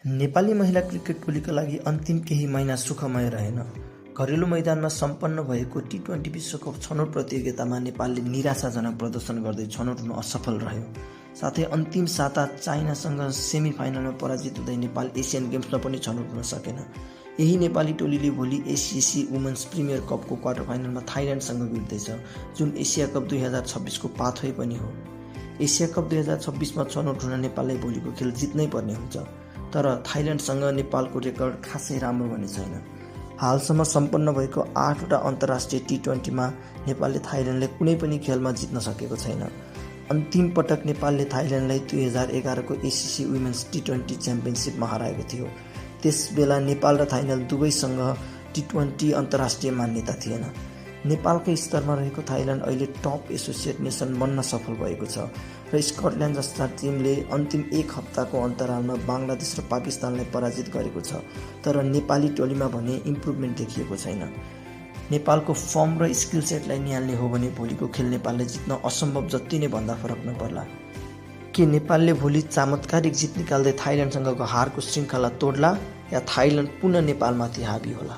नेपाली महिला क्रिकेट टोलीका लागि अन्तिम केही महिना सुखमय रहेन। घरेलु मैदानमा सम्पन्न भएको टी20 विश्वकप छनौट प्रतियोगितामा नेपालले निराशाजनक प्रदर्शन गर्दै छनौट हुन असफल रह्यो। साथै अन्तिम साता चाइनासँग सेमी फाइनलमा पराजित हुँदै नेपाल एसियन गेम्समा पनि छनौट हुन सकेन। यही नेपाली टोलीले भोलि एसिसी वुमेन्स प्रिमियर कपको क्वार्टर फाइनलमा थाइल्यान्डसँग भिड्दैछ, जुन एसिया कप 2026 को पाथवे पनि हो। एसिया कप 2026 मा छनौट हुन नेपाललाई भोलिको खेल जित्नै पर्ने हुन्छ, तर थाइल्यान्डसँग नेपालको रेकर्ड खासै राम्रो भने छैन। हालसम्म सम्पन्न भएको 8वटा अन्तर्राष्ट्रिय टी20 मा नेपालले थाइल्यान्डलाई कुनै पनि खेलमा जित्न सकेको छैन। अन्तिम पटक नेपालले थाइल्यान्डलाई 2011 को एसिसी वुमेन्स टी20 च्याम्पियनसिपमा हराएको थियो। त्यसबेला नेपाल र थाइल्यान्ड दुवैसँग टी20 अन्तर्राष्ट्रिय मान्यता थिएन। नेपालकै स्तरमा रहेको थाइल्यान्ड अहिले टप एसोसिएट नेसन बन्न सफल भएको छ र स्कटल्यान्ड जस्ता टिमले अन्तिम एक हप्ताको अन्तरालमा बङ्गलादेश र पाकिस्तानलाई पराजित गरेको छ, तर नेपाली टोलीमा भने इम्प्रुभमेन्ट देखिएको छैन। नेपालको फर्म र स्किल सेटलाई निहाल्ने हो भने भोलिको खेल नेपालले जित्न असम्भव जति नै भन्दा फरक नपर्ला। के नेपालले भोलि चमत्कारिक जित निकाल्दै थाइल्यान्डसँगको हारको श्रृङ्खला तोड्ला या थाइल्यान्ड पुनः नेपालमाथि हावी होला?